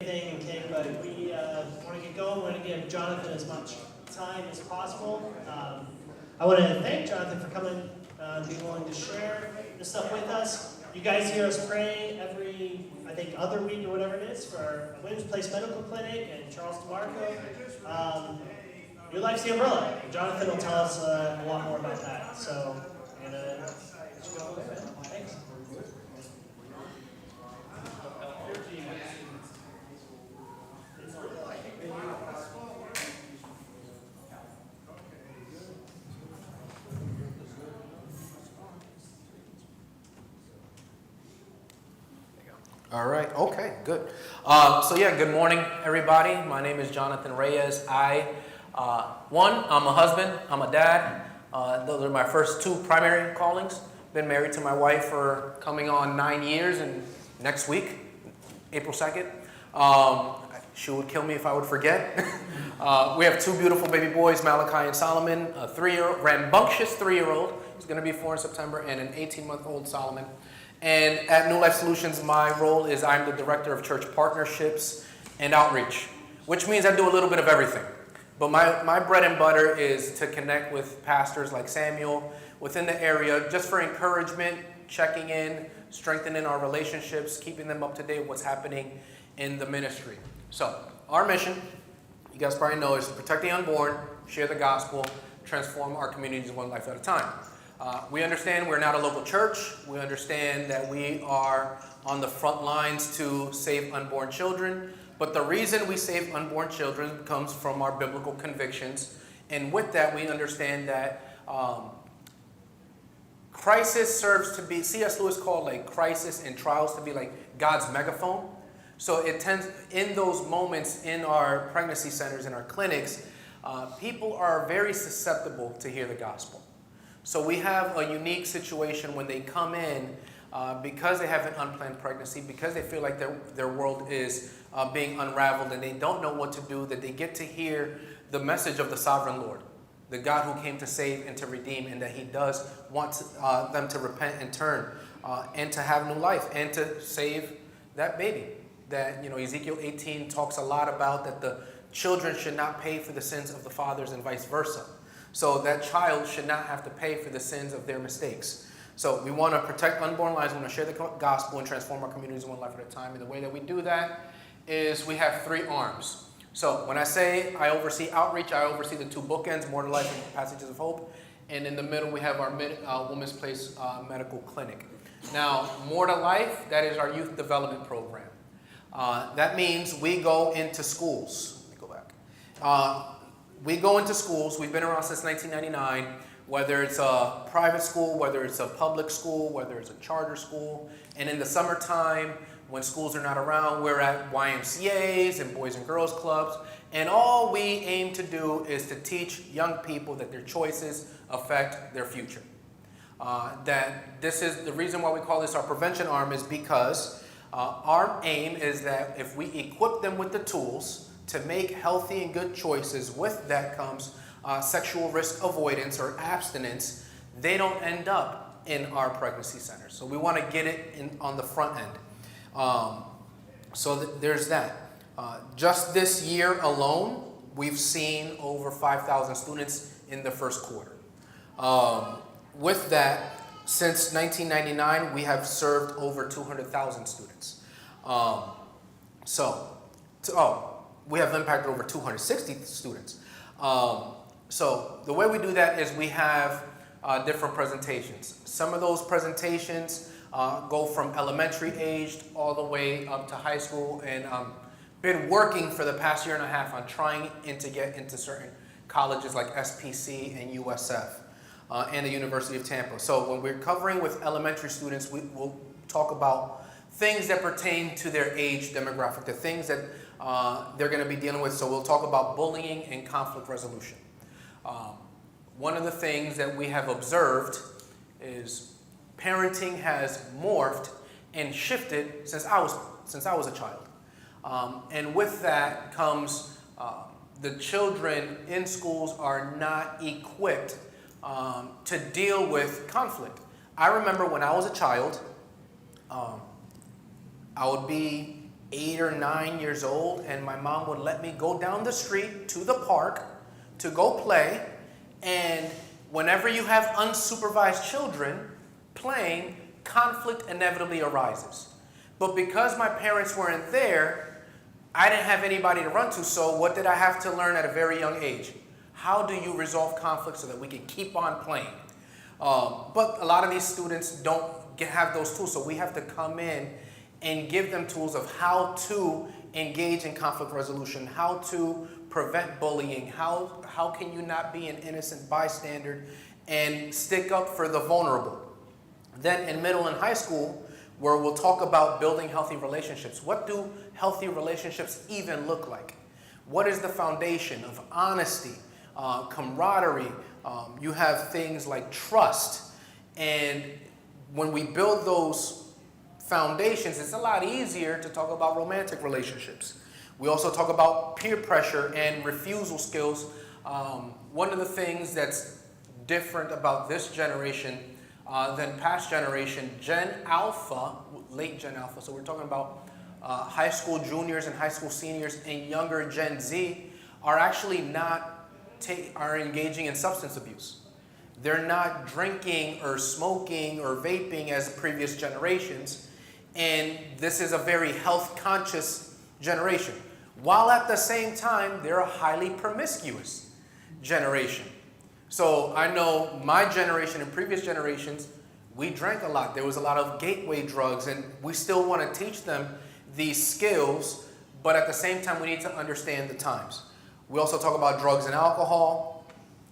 Thing, okay, but we want to get going. We're going to give Jonathan as much time as possible. I want to thank Jonathan for coming and being willing to share this stuff with us. You guys hear us pray every, I think, other week or whatever it is for Williams Place Medical Clinic and Charles DeMarco. Your life's the umbrella. Jonathan will tell us a lot more about that. So, I'm going to let you go. Thanks. All right, okay, good. Good morning, everybody. My name is Jonathan Reyes. I'm a husband, I'm a dad. Those are my first two primary callings. Been married to my wife for coming on 9 years, and next week, April 2nd. She would kill me if I would forget. We have two beautiful baby boys, Malachi and Solomon, a rambunctious 3-year-old, who's gonna be 4 in September, and an 18-month-old Solomon. And at New Life Solutions, my role is I'm the Director of Church Partnerships and Outreach, which means I do a little bit of everything. But my bread and butter is to connect with pastors like Samuel within the area, just for encouragement, checking in, strengthening our relationships, keeping them up to date with what's happening in the ministry. So our mission, you guys probably know, is to protect the unborn, share the gospel, transform our communities one life at a time. We understand we're not a local church. We understand that we are on the front lines to save unborn children. But the reason we save unborn children comes from our biblical convictions. And with that, we understand that crisis serves to be, C.S. Lewis called like crisis and trials to be like God's megaphone. So it tends, in those moments in our pregnancy centers, in our clinics, people are very susceptible to hear the gospel. So we have a unique situation when they come in because they have an unplanned pregnancy, because they feel like their world is being unraveled and they don't know what to do, that they get to hear the message of the sovereign Lord, the God who came to save and to redeem, and that he does want them to repent and turn and to have new life and to save that baby. That, Ezekiel 18 talks a lot about that the children should not pay for the sins of the fathers and vice versa. So that child should not have to pay for the sins of their mistakes. So we want to protect unborn lives. We want to share the gospel and transform our communities one life at a time. And the way that we do that is we have 3 arms. So when I say I oversee outreach, I oversee the 2 bookends, More to Life and Passages of Hope. And in the middle, we have our Women's Place Medical Clinic. Now, More to Life, that is our youth development program. That means we go into schools. Let me go back. We go into schools. We've been around since 1999, whether it's a private school, whether it's a public school, whether it's a charter school. And in the summertime, when schools are not around, we're at YMCAs and Boys and Girls Clubs. And all we aim to do is to teach young people that their choices affect their future. That this is the reason why we call this our prevention arm, is because our aim is that if we equip them with the tools to make healthy and good choices, with that comes sexual risk avoidance or abstinence, they don't end up in our pregnancy centers. So we want to get it on the front end. There's that. Just this year alone, we've seen over 5,000 students in the first quarter. With that, since 1999, we have served over 200,000 students. We have impacted over 260 students. So the way we do that is we have different presentations. Some of those presentations go from elementary aged all the way up to high school, and been working for the past year and a half on trying to get into certain colleges like SPC and USF and the University of Tampa. So when we're covering with elementary students, we'll talk about things that pertain to their age demographic, the things that they're going to be dealing with. So we'll talk about bullying and conflict resolution. One of the things that we have observed is parenting has morphed and shifted since I was a child. And with that comes the children in schools are not equipped to deal with conflict. I remember when I was a child, I would be 8 or 9 years old, and my mom would let me go down the street to the park to go play. And whenever you have unsupervised children playing, conflict inevitably arises. But because my parents weren't there, I didn't have anybody to run to. So what did I have to learn at a very young age? How do you resolve conflict so that we can keep on playing? But a lot of these students don't have those tools, so we have to come in and give them tools of how to engage in conflict resolution, how to prevent bullying, how can you not be an innocent bystander and stick up for the vulnerable. Then in middle and high school, where we'll talk about building healthy relationships. What do healthy relationships even look like? What is the foundation of honesty, camaraderie? You have things like trust. And when we build those foundations, it's a lot easier to talk about romantic relationships. We also talk about peer pressure and refusal skills. One of the things that's different about this generation than past generation, Gen Alpha, late Gen Alpha, so we're talking about high school juniors and high school seniors and younger Gen Z are actually are engaging in substance abuse. They're not drinking or smoking or vaping as previous generations. And this is a very health conscious generation. While at the same time, they're a highly promiscuous generation. So I know my generation and previous generations, we drank a lot. There was a lot of gateway drugs, and we still want to teach them these skills, but at the same time, we need to understand the times. We also talk about drugs and alcohol.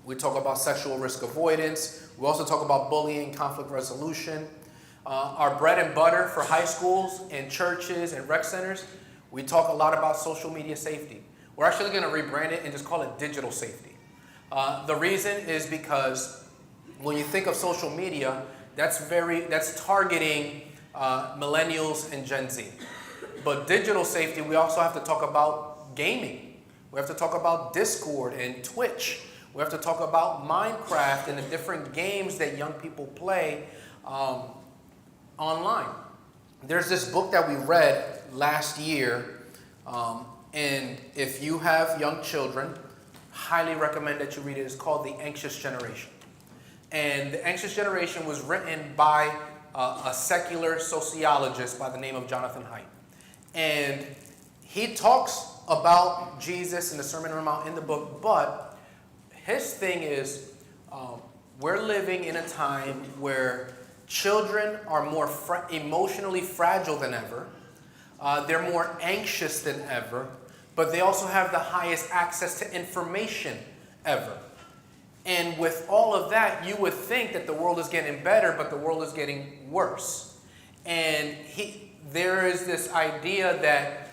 We talk about sexual risk avoidance. We also talk about bullying, conflict resolution. Our bread and butter for high schools and churches and rec centers, we talk a lot about social media safety. We're actually going to rebrand it and just call it digital safety. The reason is because when you think of social media, that's targeting millennials and Gen Z. But digital safety, we also have to talk about gaming. We have to talk about Discord and Twitch. We have to talk about Minecraft and the different games that young people play online. There's this book that we read last year, and if you have young children, highly recommend that you read it. It's called The Anxious Generation. And The Anxious Generation was written by a secular sociologist by the name of Jonathan Haidt. And he talks about Jesus in the Sermon on the Mount in the book, but his thing is we're living in a time where children are more emotionally fragile than ever. They're more anxious than ever, but they also have the highest access to information ever. And with all of that, you would think that the world is getting better, but the world is getting worse. And there is this idea that,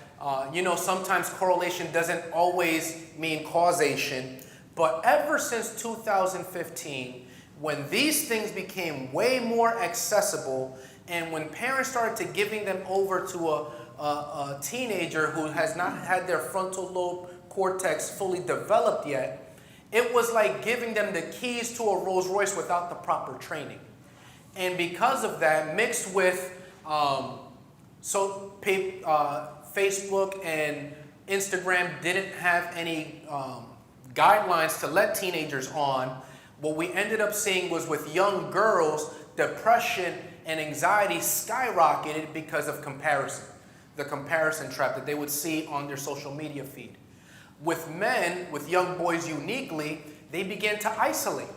sometimes correlation doesn't always mean causation, but ever since 2015, when these things became way more accessible, and when parents started to giving them over to a teenager who has not had their frontal lobe cortex fully developed yet, it was like giving them the keys to a Rolls Royce without the proper training. And because of that, mixed with Facebook and Instagram didn't have any guidelines to let teenagers on, what we ended up seeing was with young girls, depression and anxiety skyrocketed because of comparison. The comparison trap that they would see on their social media feed. With men, with young boys uniquely, they began to isolate.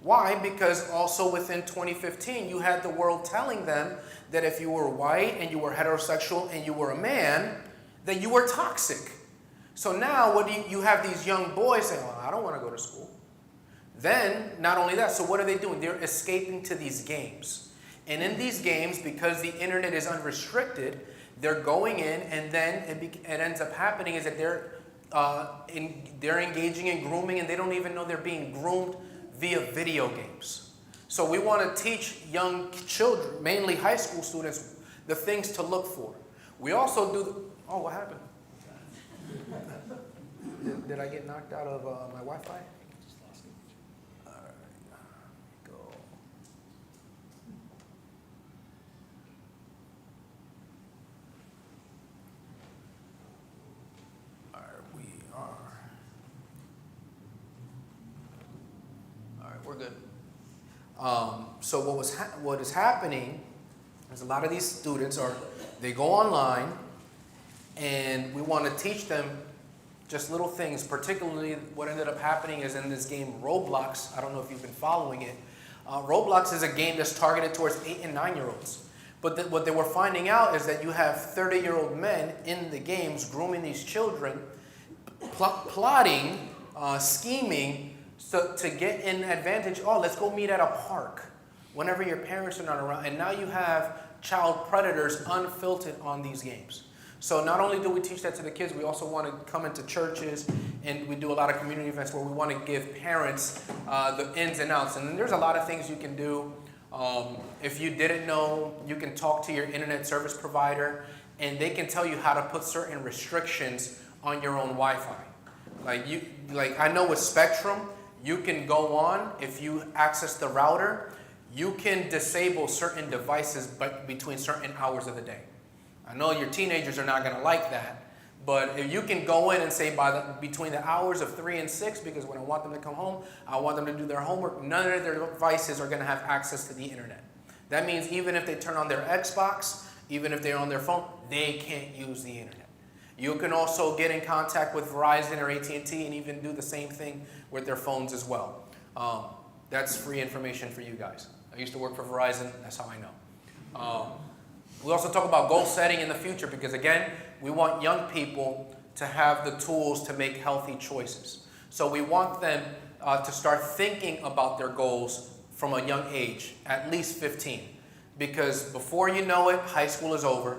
Why? Because also within 2015, you had the world telling them that if you were white and you were heterosexual and you were a man, that you were toxic. So now you have these young boys saying, well, I don't want to go to school. Then, not only that, so what are they doing? They're escaping to these games. And in these games, because the internet is unrestricted, they're going in, and then it ends up happening is that they're engaging in grooming, and they don't even know they're being groomed via video games. So we want to teach young children, mainly high school students, the things to look for. We also do oh, what happened? Did I get knocked out of my Wi-Fi? All right, go. we're good. So what is happening is a lot of these students they go online, and we want to teach them just little things. Particularly, what ended up happening is in this game Roblox. I don't know if you've been following it. Roblox is a game that's targeted towards 8 and 9-year-olds. But what they were finding out is that you have 30-year-old men in the games grooming these children, plotting, scheming to get an advantage. Oh, let's go meet at a park whenever your parents are not around. And now you have child predators unfiltered on these games. So not only do we teach that to the kids, we also want to come into churches, and we do a lot of community events where we want to give parents the ins and outs. And then there's a lot of things you can do. If you didn't know, you can talk to your internet service provider, and they can tell you how to put certain restrictions on your own Wi-Fi. Like I know with Spectrum, you can go on, if you access the router, you can disable certain devices between certain hours of the day. I know your teenagers are not going to like that, but if you can go in and say between the hours of 3 and 6, because when I want them to come home, I want them to do their homework, none of their devices are going to have access to the internet. That means even if they turn on their Xbox, even if they're on their phone, they can't use the internet. You can also get in contact with Verizon or AT&T and even do the same thing with their phones as well. That's free information for you guys. I used to work for Verizon, that's how I know. We also talk about goal setting in the future because, again, we want young people to have the tools to make healthy choices. So we want them to start thinking about their goals from a young age, at least 15. Because before you know it, high school is over.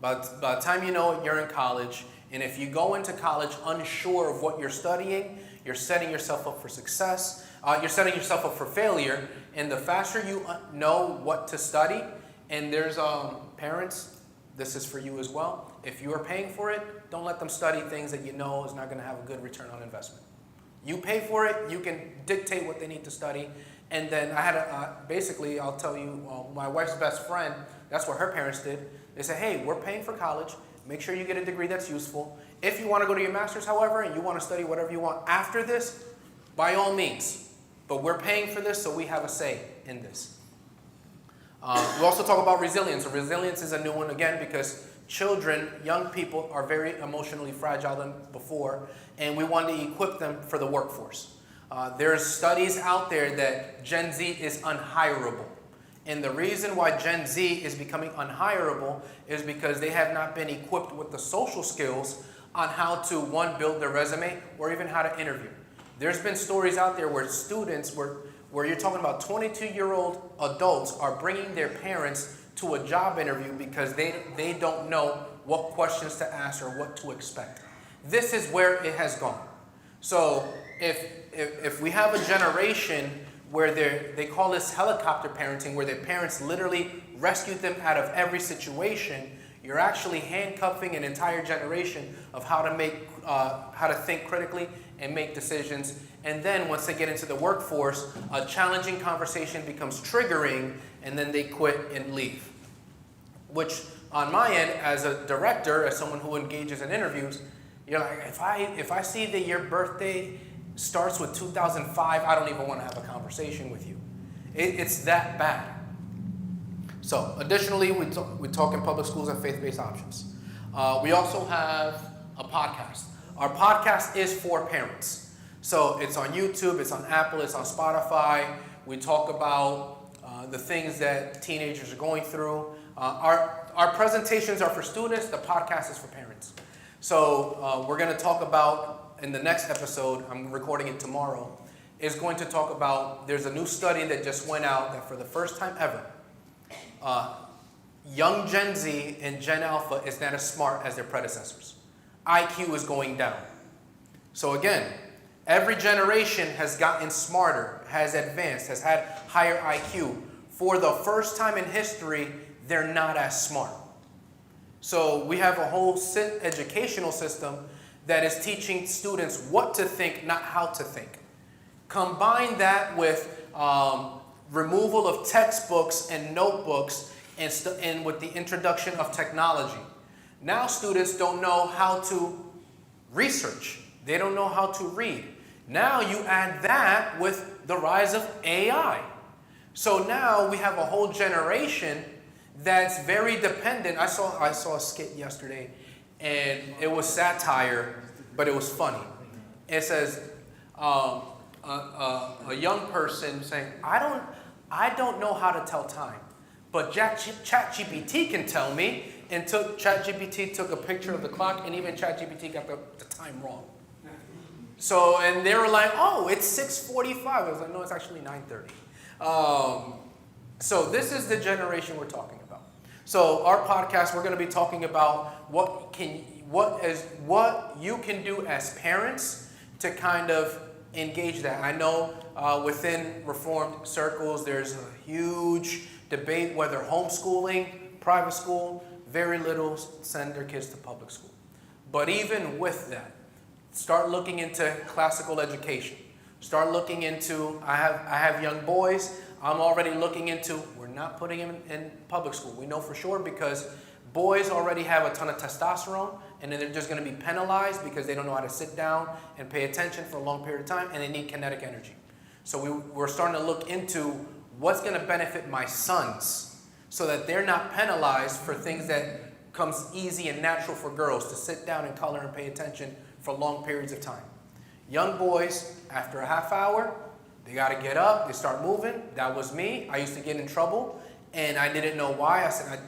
By the time you know it, you're in college. And if you go into college unsure of what you're studying, you're setting yourself up for success. You're setting yourself up for failure. And the faster you know what to study, and there's parents, this is for you as well. If you are paying for it, don't let them study things that you know is not going to have a good return on investment. You pay for it, you can dictate what they need to study. And then I had basically, I'll tell you, my wife's best friend, that's what her parents did. They said, hey, we're paying for college. Make sure you get a degree that's useful. If you want to go to your master's, however, and you want to study whatever you want after this, by all means. But we're paying for this, so we have a say in this. We also talk about resilience. So resilience is a new one, again, because children, young people, are very emotionally fragile than before, and we want to equip them for the workforce. There's studies out there that Gen Z is unhirable. And the reason why Gen Z is becoming unhirable is because they have not been equipped with the social skills on how to, one, build their resume, or even how to interview. There's been stories out there where students where you're talking about 22-year-old adults are bringing their parents to a job interview because they don't know what questions to ask or what to expect. This is where it has gone. So if we have a generation where they call this helicopter parenting, where their parents literally rescued them out of every situation, you're actually handcuffing an entire generation of how to think critically and make decisions. And then once they get into the workforce, a challenging conversation becomes triggering, and then they quit and leave. Which, on my end, as a director, as someone who engages in interviews, you're like, if I see that your birthday starts with 2005, I don't even want to have a conversation with you. It's that bad. So, additionally, we talk in public schools and faith-based options. We also have a podcast. Our podcast is for parents. So it's on YouTube, it's on Apple, it's on Spotify. We talk about the things that teenagers are going through. Our presentations are for students, the podcast is for parents. So we're going to talk about, in the next episode, I'm recording it tomorrow, is going to talk about, there's a new study that just went out that for the first time ever, young Gen Z and Gen Alpha is not as smart as their predecessors. IQ is going down. So again, every generation has gotten smarter, has advanced, has had higher IQ. For the first time in history, they're not as smart. So we have a whole educational system that is teaching students what to think, not how to think. Combine that with removal of textbooks and notebooks and with the introduction of technology. Now students don't know how to research. They don't know how to read. Now you add that with the rise of AI. So now we have a whole generation that's very dependent. I saw a skit yesterday, and it was satire, but it was funny. It says a young person saying, I don't know how to tell time, but ChatGPT can tell me. And ChatGPT took a picture of the clock, and even ChatGPT got the time wrong. So, and they were like, oh, it's 6:45. I was like, no, it's actually 9:30. So this is the generation we're talking about. So our podcast, we're going to be talking about what you can do as parents to kind of engage that. I know within Reformed circles, there's a huge debate whether homeschooling, private school, very little send their kids to public school. But even with that, start looking into classical education. Start looking into, I have young boys, I'm already looking into, we're not putting them in public school. We know for sure because boys already have a ton of testosterone, and then they're just going to be penalized because they don't know how to sit down and pay attention for a long period of time, and they need kinetic energy. So we're starting to look into what's going to benefit my sons so that they're not penalized for things that comes easy and natural for girls to sit down and color and pay attention for long periods of time. Young boys, after a half hour, they got to get up, they start moving. That was me. I used to get in trouble, and I didn't know why. I said,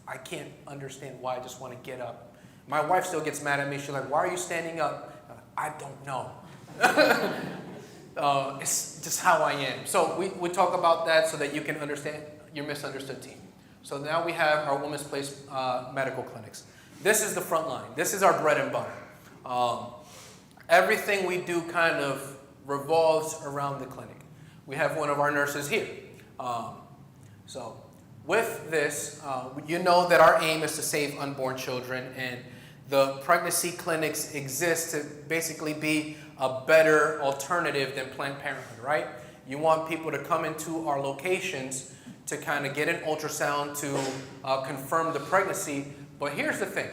I can't understand why I just want to get up. My wife still gets mad at me. She's like, why are you standing up? I don't know. It's just how I am. So we talk about that so that you can understand your misunderstood team. So now we have our Women's Place medical clinics. This is the front line. This is our bread and butter. Everything we do kind of revolves around the clinic. We have one of our nurses here. So with this, you know that our aim is to save unborn children, and the pregnancy clinics exist to basically be a better alternative than Planned Parenthood, right? You want people to come into our locations to kind of get an ultrasound to confirm the pregnancy. But here's the thing.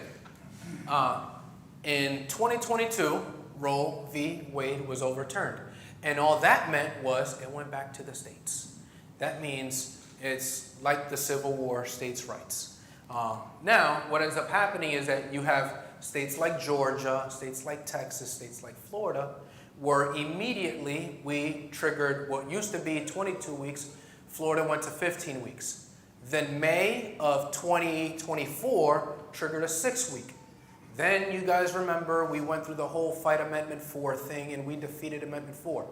In 2022, Roe v. Wade was overturned. And all that meant was it went back to the states. That means it's like the Civil War, states' rights. Now, what ends up happening is that you have states like Georgia, states like Texas, states like Florida, where immediately we triggered what used to be 22 weeks. Florida went to 15 weeks. Then May of 2024 triggered a 6-week. Then you guys remember we went through the whole Fight Amendment 4 thing, and we defeated Amendment 4.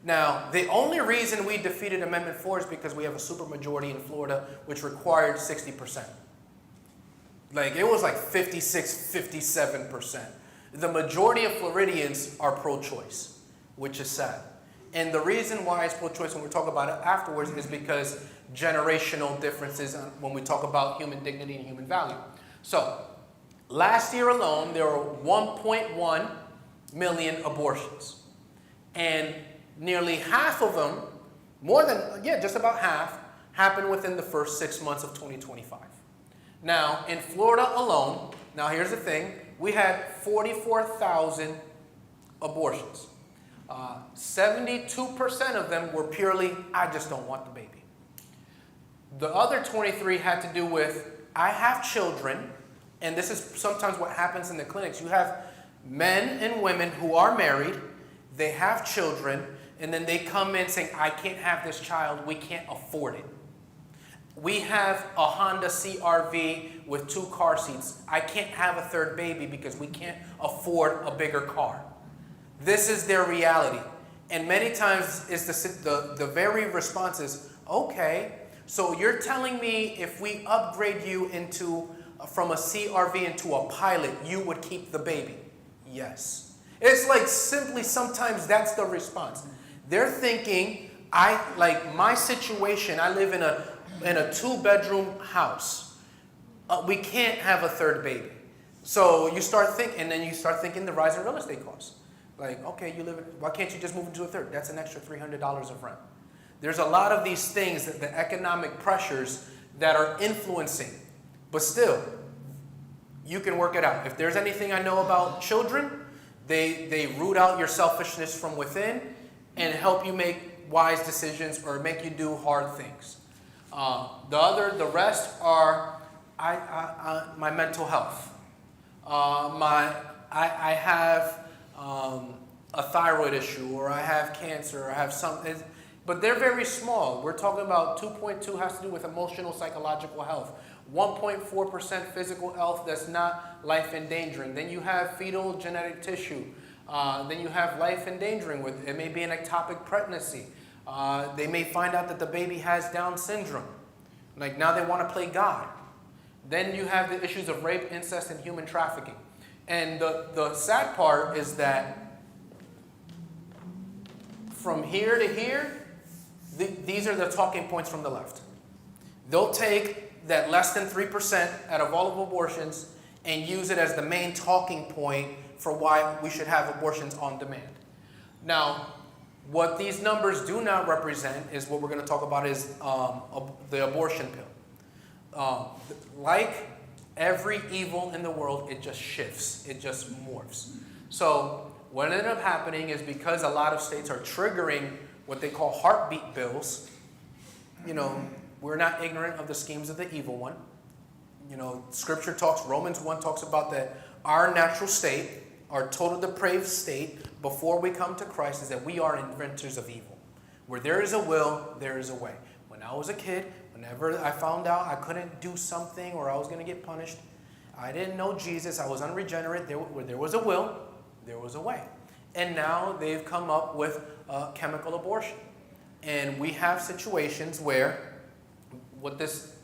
Now, the only reason we defeated Amendment 4 is because we have a supermajority in Florida which required 60%. Like, it was like 56, 57%. The majority of Floridians are pro-choice, which is sad. And the reason why it's pro-choice when we talk about it afterwards is because generational differences when we talk about human dignity and human value. So, last year alone, there were 1.1 million abortions. And nearly half of them, just about half, happened within the first 6 months of 2025. Now, in Florida alone, now here's the thing, we had 44,000 abortions. 72% of them were purely, I just don't want the baby. The other 23 had to do with, I have children, and this is sometimes what happens in the clinics. You have men and women who are married, they have children, and then they come in saying, I can't have this child, we can't afford it. We have a Honda CR-V with 2 car seats. I can't have a third baby because we can't afford a bigger car. This is their reality. And many times is the very response is, okay, so you're telling me if we upgrade you from a CR-V into a Pilot, you would keep the baby? Yes. It's like simply sometimes that's the response. They're thinking, my situation, I live in a 2-bedroom house. We can't have a third baby. So you start thinking the rise in real estate costs. Like, okay, why can't you just move into a third? That's an extra $300 of rent. There's a lot of these things, that the economic pressures that are influencing. But still, you can work it out. If there's anything I know about children, They root out your selfishness from within and help you make wise decisions or make you do hard things. The rest are my mental health. I have a thyroid issue, or I have cancer, or I have something. But they're very small. We're talking about 2.2 has to do with emotional, psychological health. 1.4% physical health that's not life endangering. Then you have fetal genetic tissue. Then you have life endangering with it may be an ectopic pregnancy. They may find out that the baby has Down syndrome. Like now they want to play God. Then you have the issues of rape, incest, and human trafficking. And the sad part is that from here to here, these are the talking points from the left. They'll take that less than 3% out of all of abortions and use it as the main talking point for why we should have abortions on demand. Now, what these numbers do not represent is what we're going to talk about is the abortion pill. Like every evil in the world, it just shifts. It just morphs. So what ended up happening is because a lot of states are triggering what they call heartbeat bills, we're not ignorant of the schemes of the evil one. Scripture talks, Romans 1 talks about that our natural state, our total depraved state, before we come to Christ, is that we are inventors of evil. Where there is a will, there is a way. When I was a kid, whenever I found out I couldn't do something or I was going to get punished, I didn't know Jesus, I was unregenerate. Where there was a will, there was a way. And now they've come up with chemical abortion. And we have situations where what this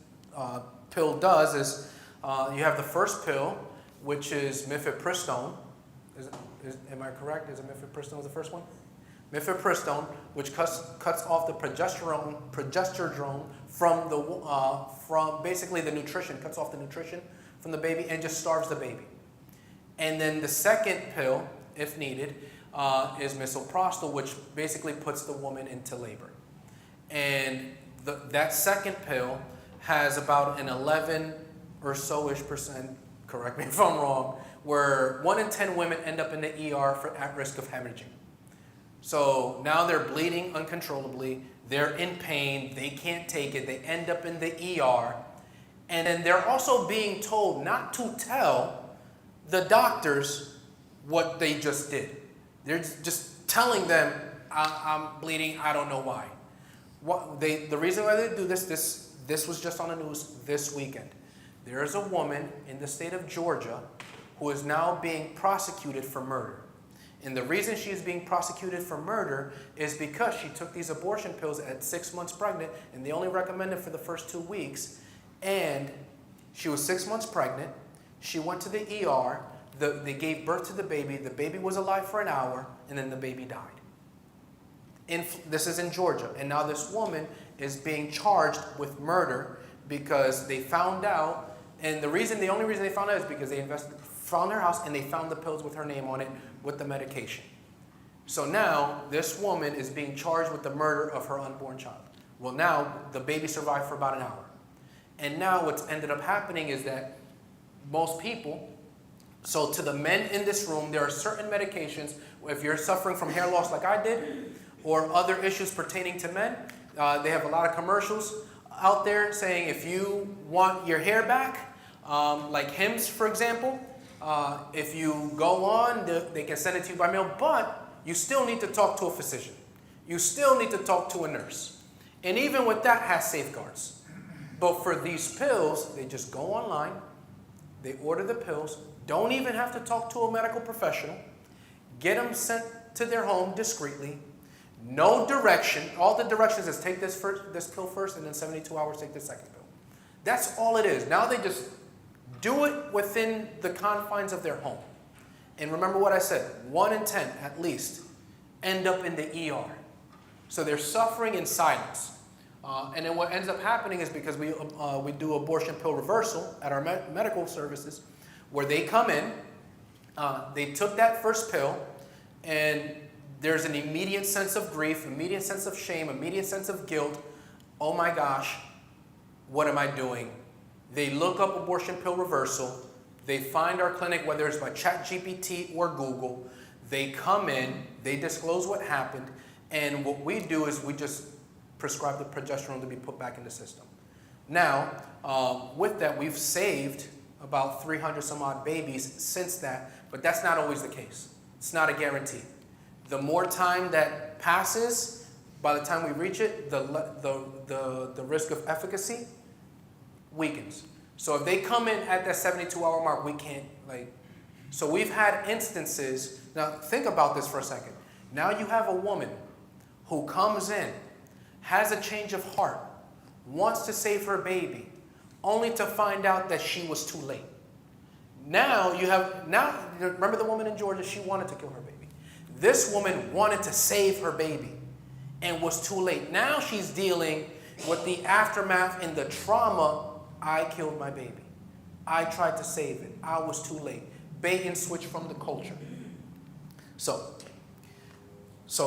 pill does is you have the first pill, which is mifepristone. Am I correct? Is it mifepristone the first one? Mifepristone, which cuts off the progesterone from basically the nutrition, cuts off the nutrition from the baby and just starves the baby. And then the second pill, if needed, is misoprostol, which basically puts the woman into labor. And that second pill has about an 11 or so-ish percent, correct me if I'm wrong, where 1 in 10 women end up in the ER at risk of hemorrhaging. So now they're bleeding uncontrollably, they're in pain, they can't take it, they end up in the ER, and then they're also being told not to tell the doctors what they just did. They're just telling them, I'm bleeding, I don't know why. The reason why they do this was just on the news this weekend. There is a woman in the state of Georgia who is now being prosecuted for murder. And the reason she is being prosecuted for murder is because she took these abortion pills at 6 months pregnant, and they only recommend it for the first 2 weeks. And she was 6 months pregnant. She went to the ER. They gave birth to the baby. The baby was alive for an hour, and then the baby died. This is in Georgia. And now this woman is being charged with murder because they found out, and the only reason they found out is because they found her house and they found the pills with her name on it with the medication. So now this woman is being charged with the murder of her unborn child. Well, now the baby survived for about an hour. And now what's ended up happening is that most people, so to the men in this room, there are certain medications, if you're suffering from hair loss like I did, or other issues pertaining to men, they have a lot of commercials out there saying if you want your hair back, like Hims, for example, if you go on, they can send it to you by mail, but you still need to talk to a physician. You still need to talk to a nurse. And even with that has safeguards. But for these pills, they just go online, they order the pills, don't even have to talk to a medical professional, get them sent to their home discreetly, no direction. All the directions is take this pill first, and then 72 hours take the second pill. That's all it is. Now they just do it within the confines of their home. And remember what I said, 1 in 10 at least end up in the ER. So they're suffering in silence. And then what ends up happening is because we do abortion pill reversal at our medical services, where they come in, they took that first pill, and there's an immediate sense of grief, immediate sense of shame, immediate sense of guilt. Oh my gosh, what am I doing? They look up abortion pill reversal. They find our clinic, whether it's by ChatGPT or Google. They come in, they disclose what happened, and what we do is we just prescribe the progesterone to be put back in the system. Now, with that, we've saved about 300 some odd babies since that, but that's not always the case. It's not a guarantee. The more time that passes, by the time we reach it, the risk of efficacy weakens. So if they come in at that 72-hour mark, we can't, so we've had instances. Now think about this for a second. Now you have a woman who comes in, has a change of heart, wants to save her baby, only to find out that she was too late. Now remember the woman in Georgia, she wanted to kill her baby. This woman wanted to save her baby and was too late. Now she's dealing with the aftermath and the trauma. I killed my baby. I tried to save it. I was too late. Bait and switch from the culture. So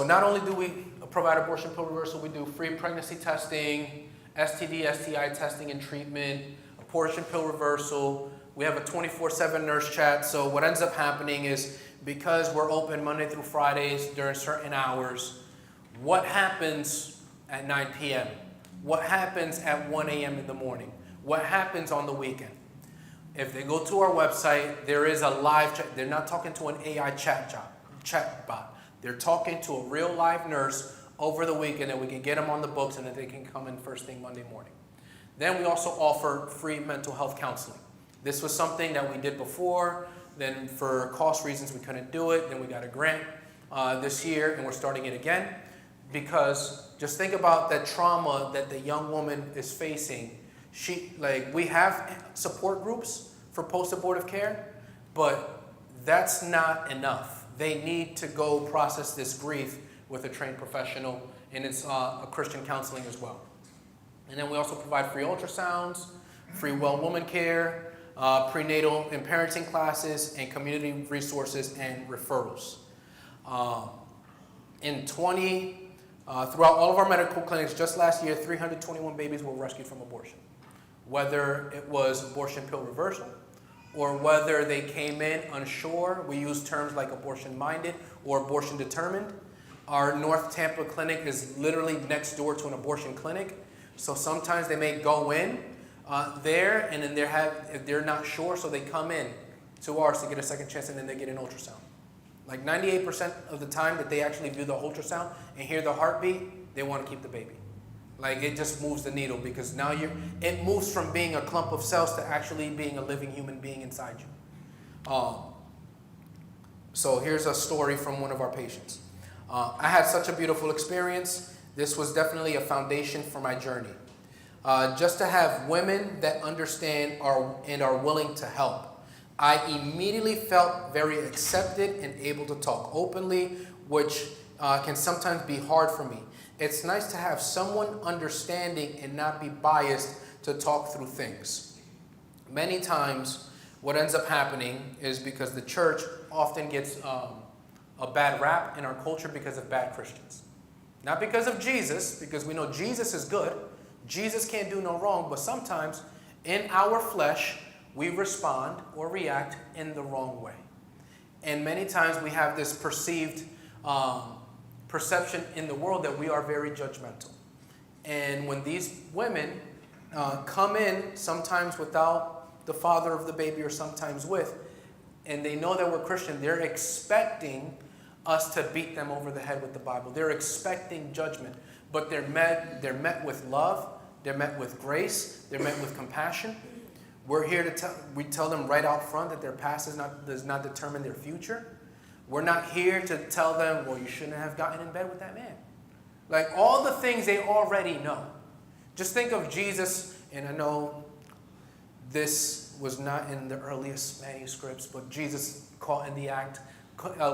not only do we provide abortion pill reversal, we do free pregnancy testing, STD, STI testing and treatment, abortion pill reversal. We have a 24/7 nurse chat. So what ends up happening is, because we're open Monday through Fridays during certain hours, what happens at 9 p.m.? What happens at 1 a.m. in the morning? What happens on the weekend? If they go to our website, there is a live chat. They're not talking to an AI chat bot. They're talking to a real live nurse over the weekend, and we can get them on the books, and then they can come in first thing Monday morning. Then we also offer free mental health counseling. This was something that we did before. Then for cost reasons, we couldn't do it. Then we got a grant this year, and we're starting it again. Because just think about that trauma that the young woman is facing. We have support groups for post-abortive care, but that's not enough. They need to go process this grief with a trained professional, and it's a Christian counseling as well. And then we also provide free ultrasounds, free well woman care, prenatal and parenting classes, and community resources and referrals. Throughout all of our medical clinics, just last year, 321 babies were rescued from abortion. Whether it was abortion pill reversal, or whether they came in unsure, we use terms like abortion-minded or abortion-determined. Our North Tampa clinic is literally next door to an abortion clinic, so sometimes they may go in there, and then if they're not sure, so they come in to ours to get a second chance, and then they get an ultrasound. Like 98% of the time that they actually view the ultrasound and hear the heartbeat, they want to keep the baby. Like, it just moves the needle, because now it moves from being a clump of cells to actually being a living human being inside you. So here's a story from one of our patients. I had such a beautiful experience. This was definitely a foundation for my journey. Just to have women that understand and are willing to help. I immediately felt very accepted and able to talk openly, which can sometimes be hard for me. It's nice to have someone understanding and not be biased to talk through things. Many times, what ends up happening is because the church often gets a bad rap in our culture because of bad Christians. Not because of Jesus, because we know Jesus is good. Jesus can't do no wrong, but sometimes in our flesh, we respond or react in the wrong way. And many times we have this perceived perception in the world that we are very judgmental. And when these women come in, sometimes without the father of the baby or sometimes with, and they know that we're Christian, they're expecting us to beat them over the head with the Bible. They're expecting judgment, but they're met with love, they're met with grace, they're met with compassion. We're here to tell them right out front that their past does not determine their future. We're not here to tell them, well, you shouldn't have gotten in bed with that man. Like, all the things they already know. Just think of Jesus, and I know this was not in the earliest manuscripts, but Jesus caught in the act,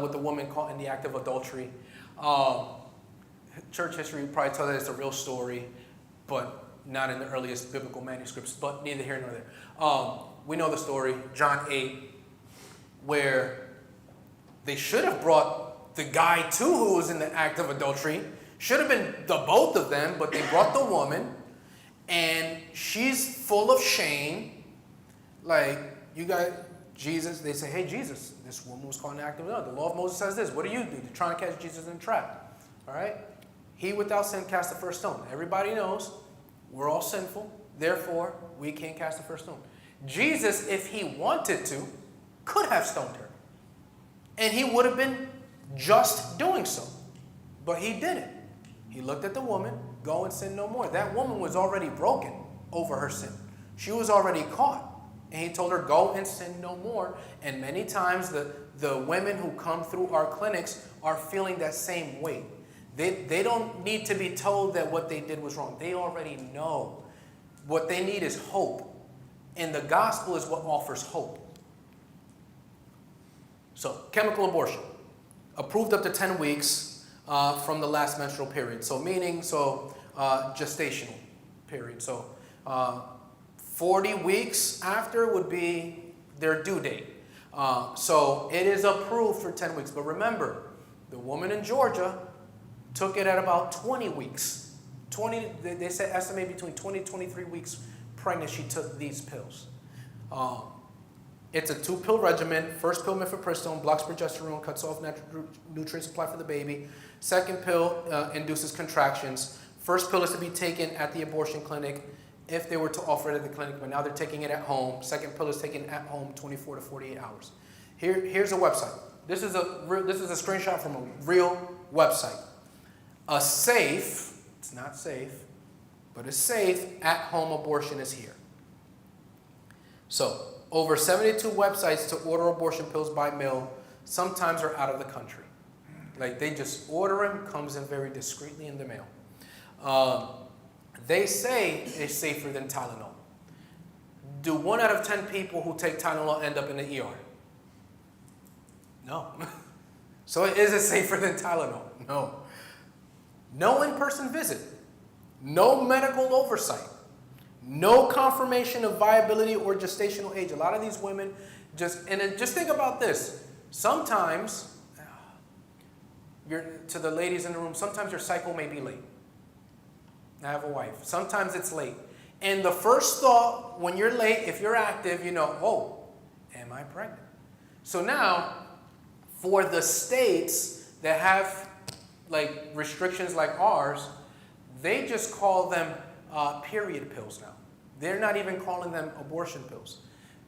with the woman caught in the act of adultery. Church history would probably tell that it's a real story, but not in the earliest biblical manuscripts, but neither here nor there. We know the story, John 8, where they should have brought the guy too who was in the act of adultery. Should have been the both of them, but they brought the woman, and she's full of shame. Like, you guys, Jesus, they say, hey, Jesus, this woman was caught in the act of adultery. The law of Moses says this. What do? They're trying to catch Jesus in a trap. All right? He without sin cast the first stone. Everybody knows we're all sinful. Therefore, we can't cast the first stone. Jesus, if he wanted to, could have stoned her. And he would have been just doing so. But he didn't. He looked at the woman, go and sin no more. That woman was already broken over her sin. She was already caught. And he told her, go and sin no more. And many times the women who come through our clinics are feeling that same weight. They don't need to be told that what they did was wrong. They already know. What they need is hope. And the gospel is what offers hope. So, chemical abortion. Approved up to 10 weeks from the last menstrual period. So, gestational period. So, 40 weeks after would be their due date. So, it is approved for 10 weeks. But remember, the woman in Georgia took it at about 20 weeks. They said estimate between 20 and 23 weeks pregnant she took these pills. It's a 2-pill regimen. First pill, mifepristone, blocks progesterone, cuts off natural nutrient supply for the baby. Second pill induces contractions. First pill is to be taken at the abortion clinic if they were to offer it at the clinic, but now they're taking it at home. Second pill is taken at home 24 to 48 hours. Here's a website. This is a screenshot from a real website. A safe, it's not safe, but a safe at-home abortion is here. So, over 72 websites to order abortion pills by mail sometimes are out of the country. Like they just order them, comes in very discreetly in the mail. They say it's safer than Tylenol. Do 1 out of 10 people who take Tylenol end up in the ER? No. So is it safer than Tylenol? No. No in-person visit. No medical oversight. No confirmation of viability or gestational age. A lot of these women just think about this. Sometimes, to the ladies in the room, sometimes your cycle may be late. I have a wife. Sometimes it's late. And the first thought when you're late, if you're active, you know, oh, am I pregnant? So now, for the states that have like restrictions like ours, they just call them period pills now. They're not even calling them abortion pills.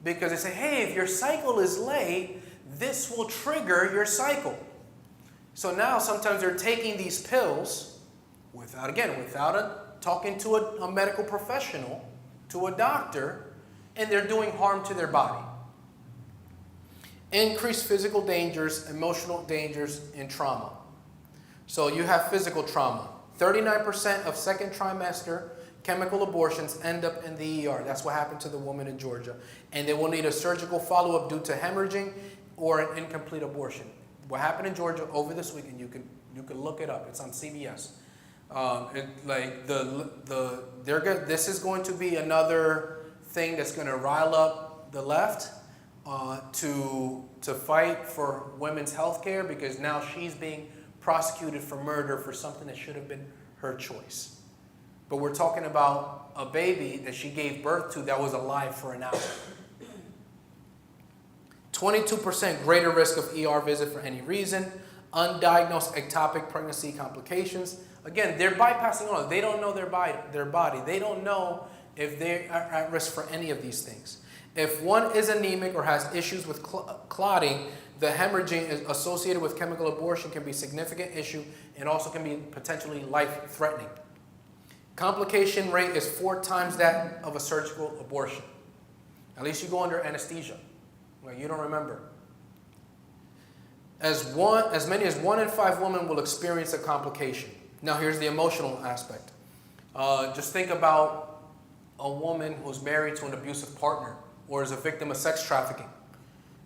Because they say, hey, if your cycle is late, this will trigger your cycle. So now sometimes they're taking these pills without talking to a medical professional, to a doctor, and they're doing harm to their body. Increased physical dangers, emotional dangers, and trauma. So you have physical trauma. 39% of second trimester chemical abortions end up in the ER. That's what happened to the woman in Georgia. And they will need a surgical follow-up due to hemorrhaging or an incomplete abortion. What happened in Georgia over this weekend, you can look it up. It's on CBS. This is going to be another thing that's going to rile up the left to fight for women's health care, because now she's being prosecuted for murder for something that should have been her choice. But we're talking about a baby that she gave birth to that was alive for an hour. 22% greater risk of ER visit for any reason. Undiagnosed ectopic pregnancy complications. Again, they're bypassing all. They don't know their body. They don't know if they are at risk for any of these things. If one is anemic or has issues with clotting, the hemorrhaging associated with chemical abortion can be a significant issue and also can be potentially life-threatening. Complication rate is 4 times that of a surgical abortion. At least you go under anesthesia. Well, you don't remember. As many as 1 in 5 women will experience a complication. Now here's the emotional aspect. Just think about a woman who's married to an abusive partner or is a victim of sex trafficking.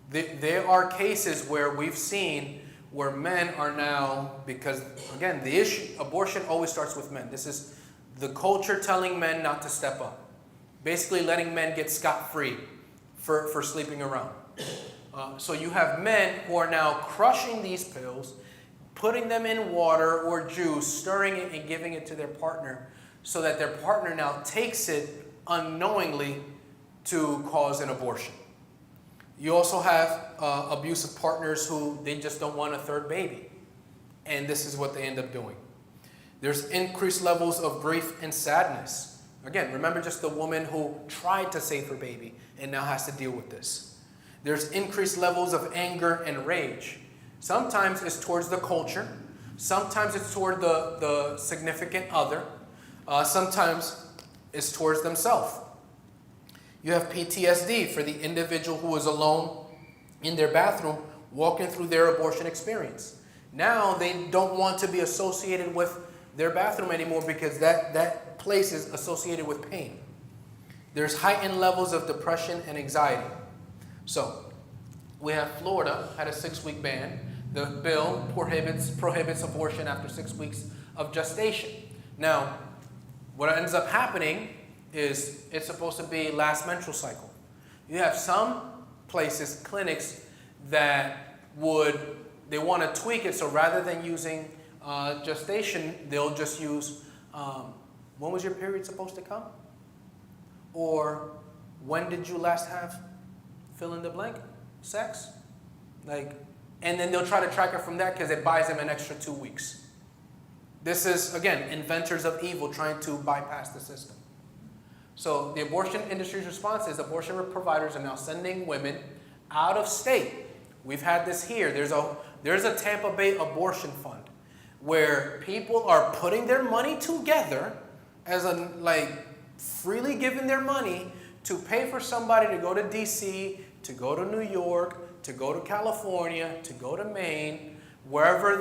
There are cases where we've seen where men are now, because again, the issue, abortion always starts with men. This is the culture telling men not to step up. Basically letting men get scot-free for sleeping around. So you have men who are now crushing these pills, putting them in water or juice, stirring it and giving it to their partner, so that their partner now takes it unknowingly to cause an abortion. You also have abusive partners who they just don't want a third baby. And this is what they end up doing. There's increased levels of grief and sadness. Again, remember just the woman who tried to save her baby and now has to deal with this. There's increased levels of anger and rage. Sometimes it's towards the culture. Sometimes it's toward the significant other. Sometimes it's towards themselves. You have PTSD for the individual who is alone in their bathroom walking through their abortion experience. Now they don't want to be associated with their bathroom anymore because that place is associated with pain. There's heightened levels of depression and anxiety. So we have Florida had a 6-week ban. The bill prohibits abortion after 6 weeks of gestation. Now, what ends up happening is it's supposed to be last menstrual cycle. You have some places, clinics, that they want to tweak it, so rather than using gestation, they'll just use, when was your period supposed to come? Or when did you last have, fill in the blank, sex? And then they'll try to track it from that because it buys them an extra 2 weeks. This is, again, inventors of evil trying to bypass the system. So the abortion industry's response is abortion providers are now sending women out of state. We've had this here. There's a Tampa Bay abortion fund where people are putting their money together as freely giving their money to pay for somebody to go to DC, to go to New York, to go to California, to go to Maine, wherever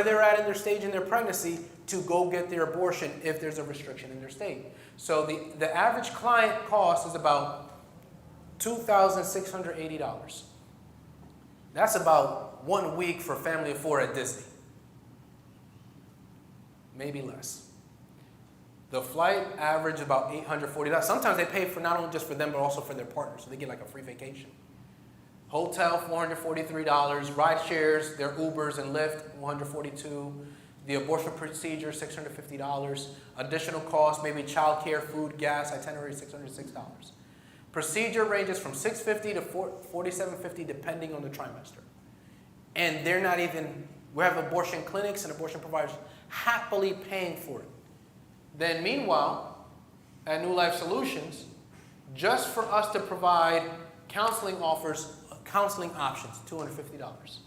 they're at in their stage in their pregnancy, to go get their abortion if there's a restriction in their state. So the average client cost is about $2,680. That's about 1 week for a family of 4 at Disney. Maybe less. The flight average about $840. Sometimes they pay for not only just for them, but also for their partner, so they get like a free vacation. Hotel, $443. Ride shares, their Ubers and Lyft, $142. The abortion procedure, $650. Additional costs, maybe childcare, food, gas, itinerary, $606. Procedure ranges from $650 to $4750 depending on the trimester. And they're not even, we have abortion clinics and abortion providers happily paying for it. Then meanwhile, at New Life Solutions, just for us to provide counseling options, $250.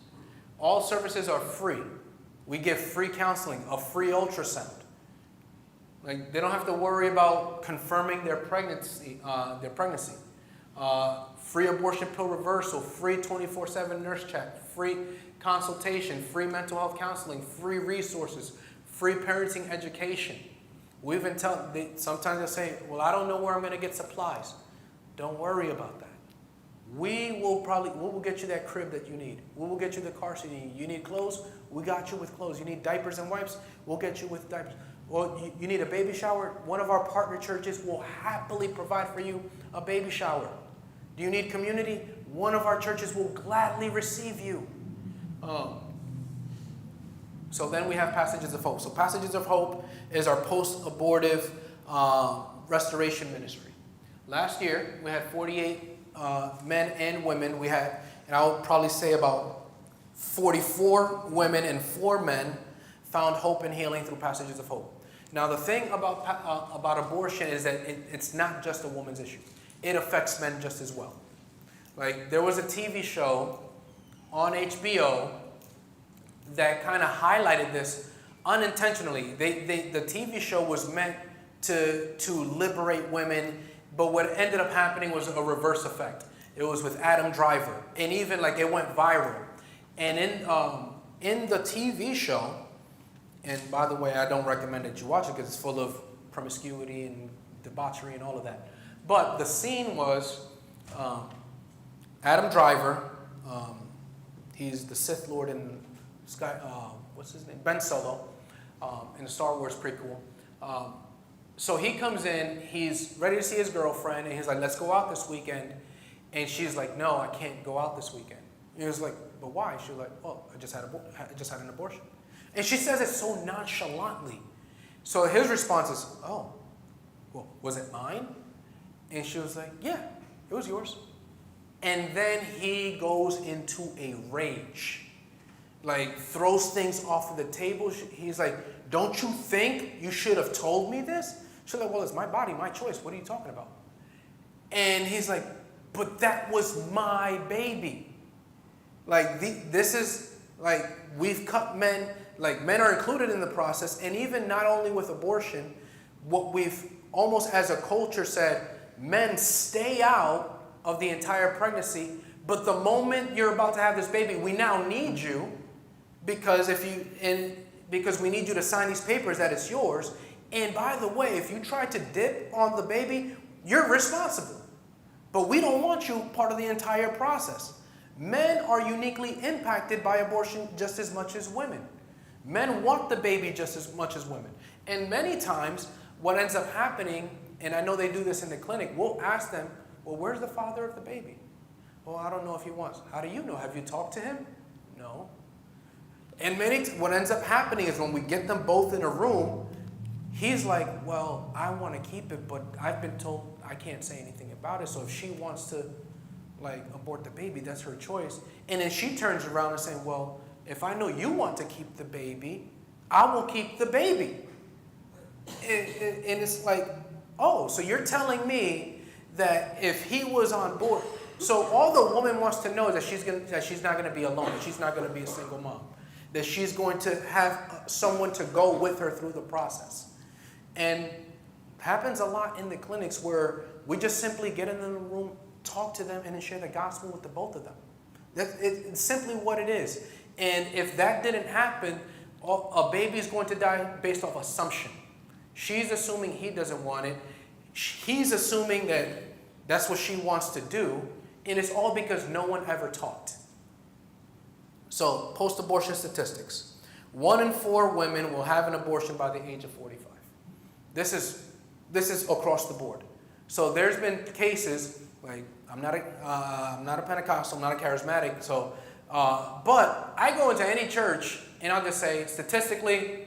All services are free. We give free counseling, a free ultrasound. They don't have to worry about confirming their pregnancy. Free abortion pill reversal, free 24/7 nurse check, free consultation, free mental health counseling, free resources, free parenting education. We even sometimes they'll say, well, I don't know where I'm going to get supplies. Don't worry about that. We will get you that crib that you need. We will get you the car seat you need. You need clothes? We got you with clothes. You need diapers and wipes? We'll get you with diapers. Well, you need a baby shower? One of our partner churches will happily provide for you a baby shower. Do you need community? One of our churches will gladly receive you. So then we have Passages of Hope. So Passages of Hope is our post-abortive restoration ministry. Last year, we had 48 men and women. We had, and I'll probably say about 44 women and 4 men found hope and healing through Passages of Hope. Now, the thing about abortion is that it's not just a woman's issue. It affects men just as well. There was a TV show on HBO that kind of highlighted this unintentionally. The TV show was meant to liberate women, but what ended up happening was a reverse effect. It was with Adam Driver, and even it went viral. And in the TV show, and by the way, I don't recommend that you watch it because it's full of promiscuity and debauchery and all of that. But the scene was Adam Driver. He's the Sith Lord in what's his name? Ben Solo in the Star Wars prequel. So he comes in, he's ready to see his girlfriend, and he's like, let's go out this weekend. And she's like, no, I can't go out this weekend. And he was like, but why? She was like, well, I just had an abortion. And she says it so nonchalantly. So his response is, oh, well, was it mine? And she was like, yeah, it was yours. And then he goes into a rage. Like, throws things off of the table. He's like, don't you think you should have told me this? She's like, well, it's my body, my choice. What are you talking about? And he's like, but that was my baby. Like, this is, like, we've cut men, like, men are included in the process. And even not only with abortion, what we've almost as a culture said, men stay out of the entire pregnancy. But the moment you're about to have this baby, we now need you. Because because we need you to sign these papers that it's yours. And by the way, if you try to dip on the baby, you're responsible. But we don't want you part of the entire process. Men are uniquely impacted by abortion just as much as women. Men want the baby just as much as women. And many times, what ends up happening, and I know they do this in the clinic, we'll ask them, well, where's the father of the baby? Well, I don't know if he wants. How do you know? Have you talked to him? No. And what ends up happening is when we get them both in a room, he's like, well, I want to keep it, but I've been told I can't say anything about it. So if she wants to, like, abort the baby, that's her choice. And then she turns around and saying, well, if I know you want to keep the baby, I will keep the baby. And it's like, oh, so you're telling me that if he was on board, so all the woman wants to know is that she's not going to be alone, that she's not going to be a single mom, that she's going to have someone to go with her through the process. And it happens a lot in the clinics where we just simply get in the room, talk to them, and then share the gospel with the both of them. It's simply what it is. And if that didn't happen, a baby's going to die based off assumption. She's assuming he doesn't want it. He's assuming that that's what she wants to do. And it's all because no one ever talked. So, post-abortion statistics. 1 in 4 women will have an abortion by the age of 45. This is across the board. So there's been cases, like, I'm not a Pentecostal, I'm not a charismatic, so, but I go into any church and I'll just say, statistically,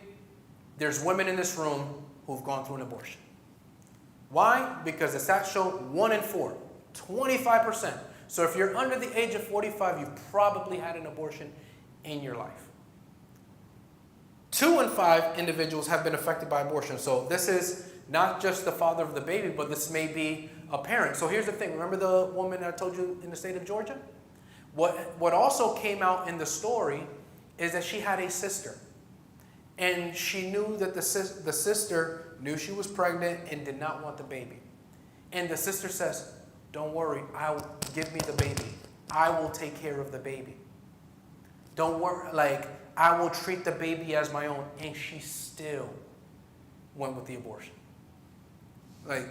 there's women in this room who've gone through an abortion. Why? Because the stats show 1 in 4, 25%. So if you're under the age of 45, you've probably had an abortion in your life. 2 in 5 individuals have been affected by abortion. So this is not just the father of the baby, but this may be a parent. So here's the thing. Remember the woman I told you in the state of Georgia? What also came out in the story is that she had a sister. And she knew that the sister knew she was pregnant and did not want the baby. And the sister says, don't worry, give me the baby. I will take care of the baby. Don't worry, like, I will treat the baby as my own. And she still went with the abortion. Like,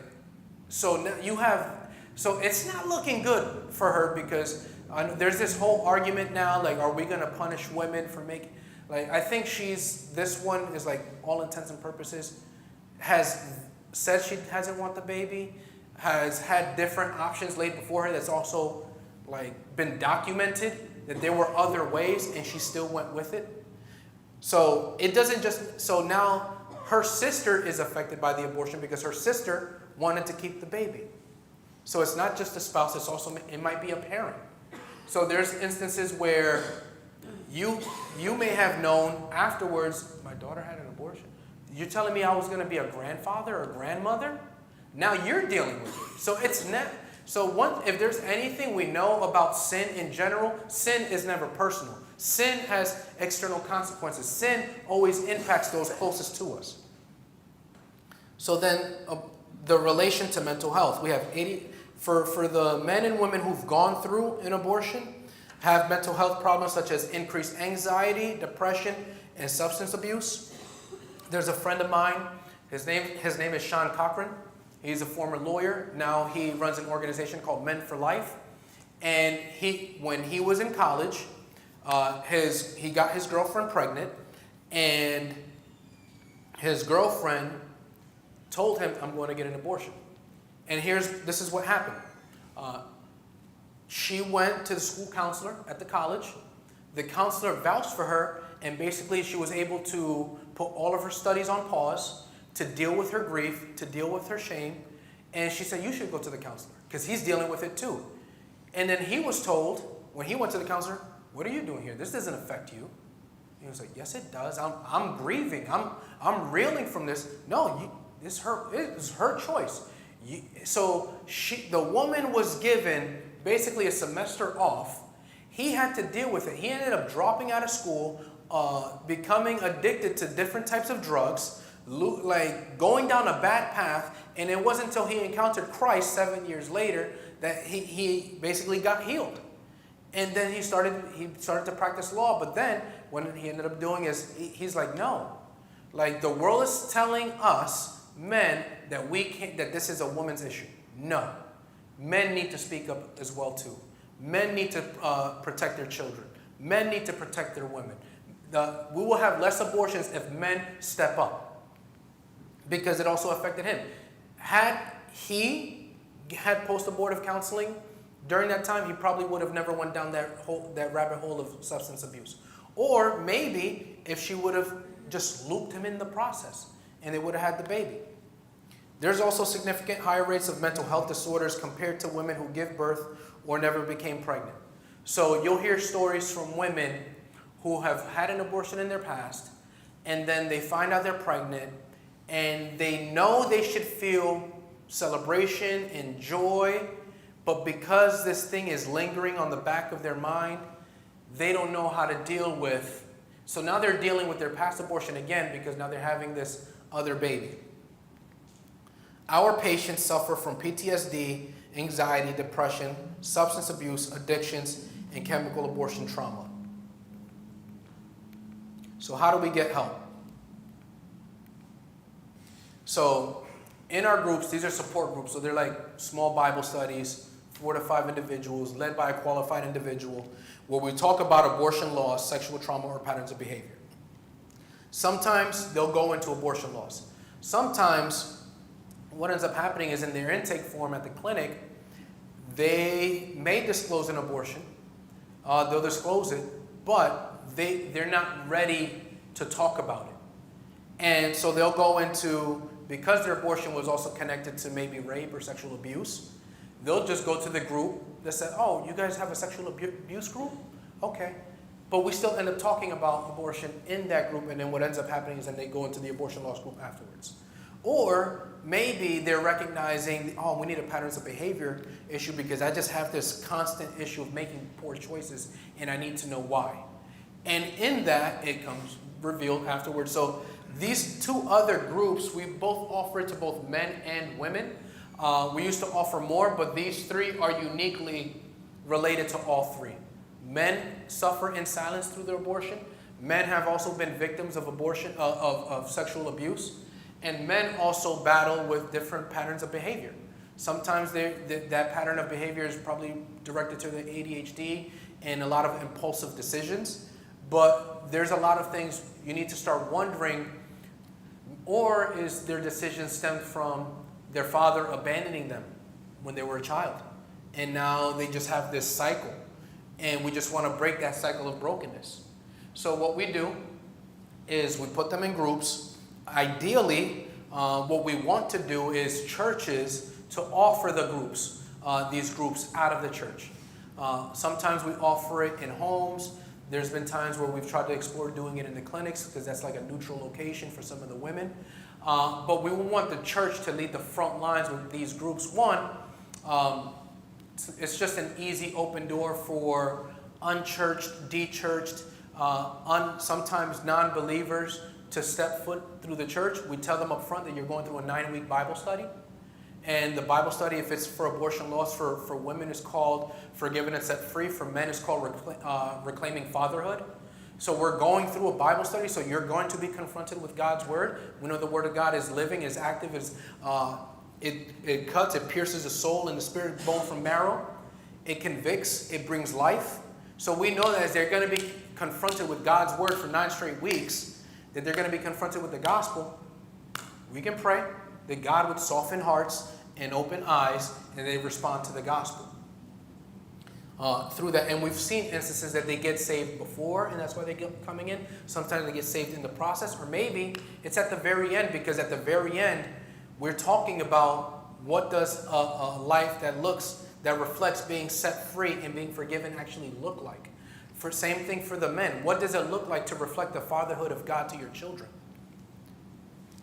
so now so it's not looking good for her because there's this whole argument now, like, are we going to punish women for making, like, I think this one is, like, all intents and purposes, has said she doesn't want the baby, has had different options laid before her that's also, like, been documented, that there were other ways, and she still went with it. So it doesn't just, so now her sister is affected by the abortion because her sister wanted to keep the baby. So it's not just a spouse, it might be a parent. So there's instances where you may have known afterwards, my daughter had an abortion. You're telling me I was going to be a grandfather or grandmother? Now you're dealing with it. So it's not. So if there's anything we know about sin in general, sin is never personal. Sin has external consequences. Sin always impacts those closest to us. So then the relation to mental health. We have 80, for the men and women who've gone through an abortion, have mental health problems such as increased anxiety, depression, and substance abuse. There's a friend of mine, his name is Sean Cochran. He's a former lawyer. Now he runs an organization called Men for Life. And when he was in college, he got his girlfriend pregnant, and his girlfriend told him, I'm going to get an abortion. And this is what happened. She went to the school counselor at the college. The counselor vouched for her, and basically she was able to put all of her studies on pause to deal with her grief, to deal with her shame. And she said, you should go to the counselor, because he's dealing with it too. And then he was told, when he went to the counselor, what are you doing here? This doesn't affect you. He was like, yes, it does. I'm grieving. I'm reeling from this. No, it's her choice. The woman was given basically a semester off. He had to deal with it. He ended up dropping out of school, becoming addicted to different types of drugs, like going down a bad path. And it wasn't until he encountered Christ 7 years later that he basically got healed. And then he started to practice law. But then what he ended up doing is he's like, no, like the world is telling us men that that this is a woman's issue. No, men need to speak up as well too. Men need to protect their children. Men need to protect their women. We will have less abortions if men step up, because it also affected him. Had he had post-abortive counseling during that time, he probably would have never went down that rabbit hole of substance abuse. Or maybe if she would have just looped him in the process and they would have had the baby. There's also significant higher rates of mental health disorders compared to women who give birth or never became pregnant. So you'll hear stories from women who have had an abortion in their past, and then they find out they're pregnant, and they know they should feel celebration and joy, but because this thing is lingering on the back of their mind, they don't know how to deal with. So now they're dealing with their past abortion again because now they're having this other baby. Our patients suffer from PTSD, anxiety, depression, substance abuse, addictions, and chemical abortion trauma. So how do we get help? So in our groups, these are support groups. So they're like small Bible studies, 4 to 5 individuals, led by a qualified individual, where we talk about abortion laws, sexual trauma, or patterns of behavior. Sometimes they'll go into abortion laws. Sometimes what ends up happening is in their intake form at the clinic, they may disclose an abortion. They'll disclose it, but they're not ready to talk about it. And so they'll go into, because their abortion was also connected to maybe rape or sexual abuse, they'll just go to the group that said, oh, you guys have a sexual abuse group? Okay. But we still end up talking about abortion in that group, and then what ends up happening is then they go into the abortion laws group afterwards. Or maybe they're recognizing, oh, we need a patterns of behavior issue because I just have this constant issue of making poor choices, and I need to know why. And in that, it comes revealed afterwards. So these 2 other groups, we both offer it to both men and women. We used to offer more, but these 3 are uniquely related to all 3. Men suffer in silence through their abortion. Men have also been victims of abortion, of sexual abuse. And men also battle with different patterns of behavior. Sometimes that pattern of behavior is probably directed to the ADHD and a lot of impulsive decisions. But there's a lot of things you need to start wondering, or is their decision stemmed from their father abandoning them when they were a child? And now they just have this cycle. And we just want to break that cycle of brokenness. So what we do is we put them in groups. Ideally, what we want to do is churches to offer the groups, these groups out of the church. Sometimes we offer it in homes. There's been times where we've tried to explore doing it in the clinics because that's like a neutral location for some of the women. But we want the church to lead the front lines with these groups. One, it's just an easy open door for unchurched, dechurched, sometimes non-believers to step foot through the church. We tell them up front that you're going through a 9-week Bible study. And the Bible study, if it's for abortion laws, for women is called Forgiven and Set Free. For men is called Reclaiming Fatherhood. So we're going through a Bible study, so you're going to be confronted with God's Word. We know the Word of God is living, is active, it cuts, it pierces the soul and the spirit, bone from marrow. It convicts, it brings life. So we know that as they're going to be confronted with God's Word for 9 straight weeks, that they're going to be confronted with the gospel. We can pray that God would soften hearts and open eyes, and they respond to the gospel. Through that, and we've seen instances that they get saved before, and that's why they get coming in. Sometimes they get saved in the process, or maybe it's at the very end, because at the very end, we're talking about what does a life that that reflects being set free and being forgiven actually look like? Same thing for the men. What does it look like to reflect the fatherhood of God to your children?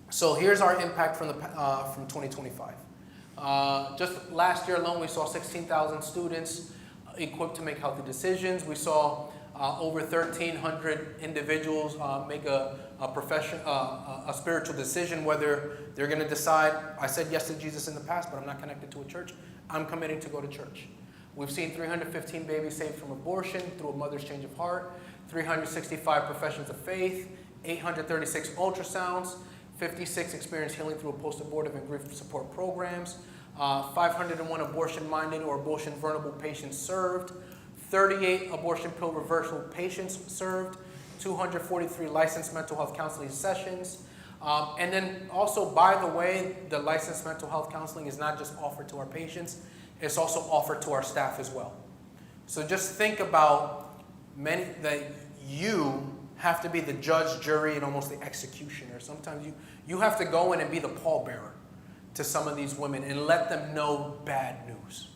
So here's our impact from 2025. Just last year alone, we saw 16,000 students equipped to make healthy decisions. We saw over 1,300 individuals make a spiritual decision, whether they're going to decide, I said yes to Jesus in the past, but I'm not connected to a church. I'm committing to go to church. We've seen 315 babies saved from abortion through a mother's change of heart, 365 professions of faith, 836 ultrasounds, 56 experienced healing through post-abortive and grief support programs, 501 abortion-minded or abortion-vulnerable patients served, 38 abortion pill reversal patients served, 243 licensed mental health counseling sessions. And then also, by the way, the licensed mental health counseling is not just offered to our patients, it's also offered to our staff as well. So just think about that you have to be the judge, jury, and almost the executioner. Sometimes you have to go in and be the pallbearer to some of these women and let them know bad news.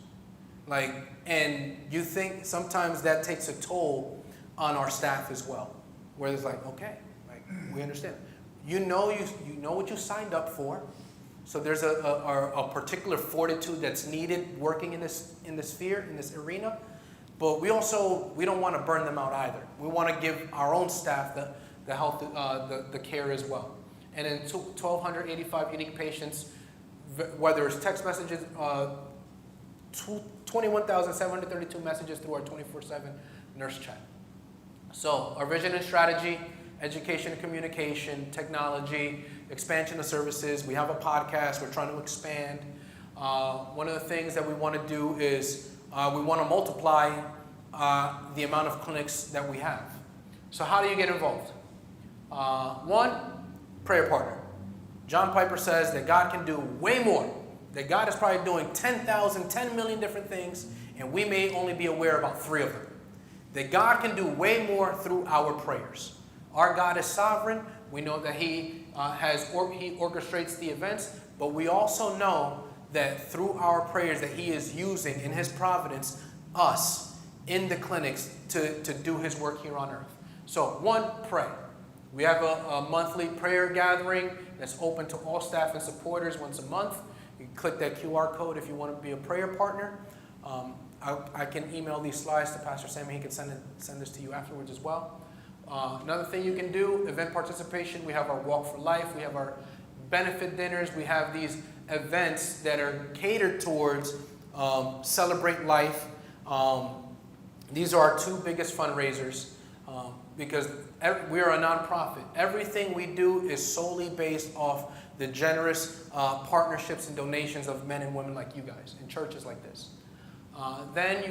And you think sometimes that takes a toll on our staff as well, where it's like, okay, we understand. You know what you signed up for. So there's a particular fortitude that's needed working in this sphere, in this arena. But we don't want to burn them out either. We want to give our own staff the health, the care as well. And in 1,285 unique patients, whether it's text messages, 21,732 messages through our 24/7 nurse chat. So our vision and strategy, education and communication, technology, expansion of services. We have a podcast. We're trying to expand. One of the things that we want to do is we want to multiply the amount of clinics that we have. So how do you get involved? One, prayer partner. John Piper says that God can do way more. That God is probably doing 10 million different things, and we may only be aware about 3 of them. That God can do way more through our prayers. Our God is sovereign. We know that He orchestrates the events, but we also know that through our prayers that He is using in His providence us in the clinics to do His work here on earth. So one, pray. We have a monthly prayer gathering that's open to all staff and supporters once a month. You can click that QR code if you want to be a prayer partner. I can email these slides to Pastor Sam, and he can send this to you afterwards as well. Another thing you can do, event participation. We have our Walk for Life. We have our benefit dinners. We have these events that are catered towards Celebrate Life. These are our 2 biggest fundraisers because we are a nonprofit. Everything we do is solely based off the generous partnerships and donations of men and women like you guys in churches like this. Then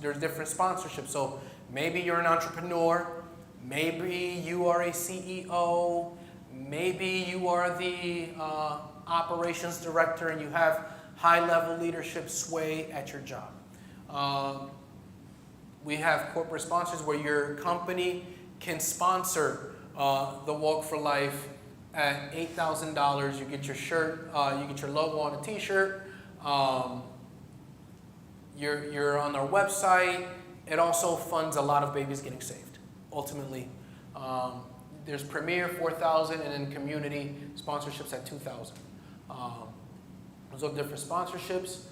there's different sponsorships. So maybe you're an entrepreneur, maybe you are a CEO, maybe you are the operations director and you have high-level leadership sway at your job. We have corporate sponsors where your company can sponsor the Walk for Life at $8,000. You get your shirt, you get your logo on a t-shirt. You're on our website. It also funds a lot of babies getting saved, ultimately. There's Premier, $4,000, and then community sponsorships at $2,000. Those are different sponsorships.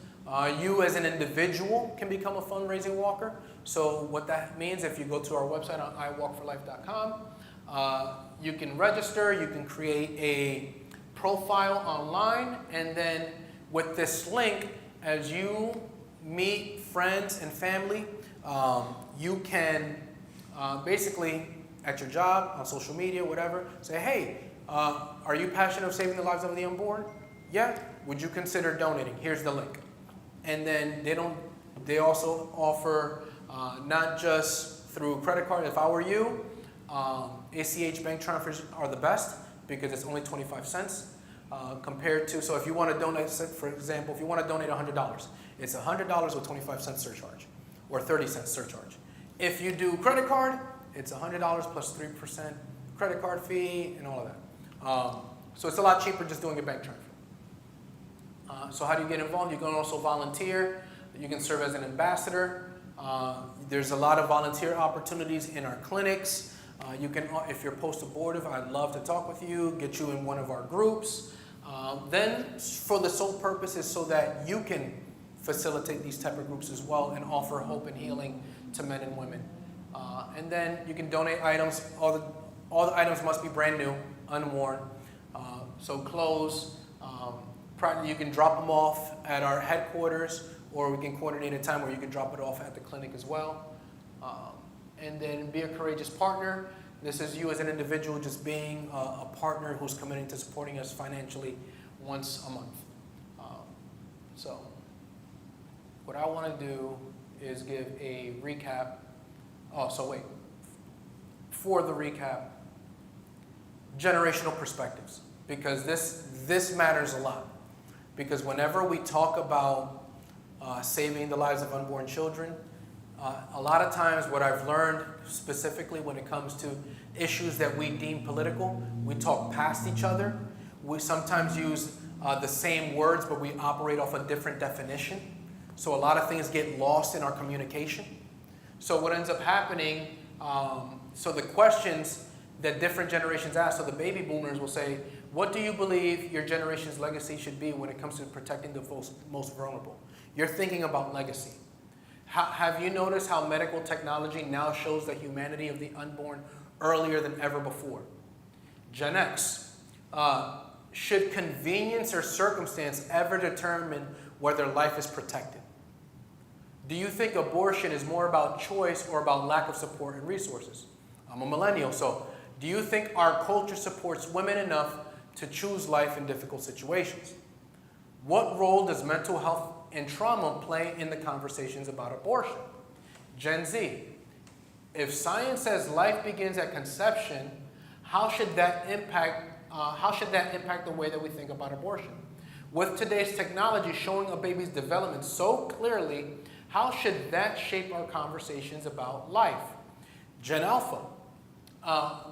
You as an individual can become a fundraising walker. So what that means, if you go to our website on iwalkforlife.com, you can register, you can create a profile online, and then with this link, as you meet friends and family, you can basically, at your job, on social media, whatever, say, hey, are you passionate of saving the lives of the unborn? Yeah? Would you consider donating? Here's the link. And then they also offer not just through credit card. If I were you, ACH bank transfers are the best because it's only 25 cents compared to, so if you want to donate, for example, if you want to donate $100, it's $100 with 25 cents surcharge or 30 cents surcharge. If you do credit card, it's $100 plus 3% credit card fee and all of that. So it's a lot cheaper just doing a bank transfer. So how do you get involved? You can also volunteer. You can serve as an ambassador. There's a lot of volunteer opportunities in our clinics. You can, if you're post-abortive, I'd love to talk with you, get you in one of our groups. Then for the sole purpose is so that you can facilitate these type of groups as well and offer hope and healing to men and women. And then you can donate items. All the items must be brand new, unworn. So clothes, you can drop them off at our headquarters, or we can coordinate a time where you can drop it off at the clinic as well. And then be a courageous partner. This is you as an individual just being a partner who's committing to supporting us financially once a month. So what I want to do is give a recap. Oh, so wait. For the recap, generational perspectives, because this matters a lot. Because whenever we talk about saving the lives of unborn children, a lot of times what I've learned specifically when it comes to issues that we deem political, we talk past each other. We sometimes use the same words, but we operate off a different definition. So a lot of things get lost in our communication. So what ends up happening, so the questions that different generations ask, so the baby boomers will say, what do you believe your generation's legacy should be when it comes to protecting the most vulnerable? You're thinking about legacy. Have you noticed how medical technology now shows the humanity of the unborn earlier than ever before? Gen X, should convenience or circumstance ever determine whether life is protected? Do you think abortion is more about choice or about lack of support and resources? I'm a millennial, so do you think our culture supports women enough to choose life in difficult situations? What role does mental health and trauma play in the conversations about abortion? Gen Z, if science says life begins at conception, how should that impact the way that we think about abortion? With today's technology showing a baby's development so clearly, how should that shape our conversations about life? Gen Alpha,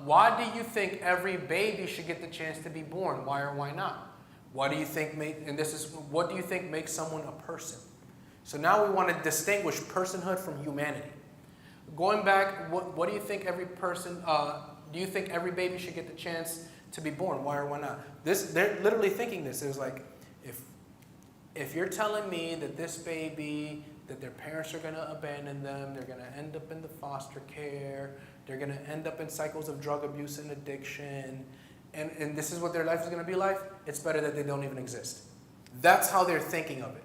why do you think every baby should get the chance to be born? Why or why not? What do you think makes someone a person? So now we want to distinguish personhood from humanity. Going back, what do you think every person? Do you think every baby should get the chance to be born? Why or why not? They're literally thinking this. It's like, if you're telling me that this baby, that their parents are going to abandon them, they're going to end up in the foster care, they're going to end up in cycles of drug abuse and addiction, and this is what their life is going to be like, it's better that they don't even exist. That's how they're thinking of it.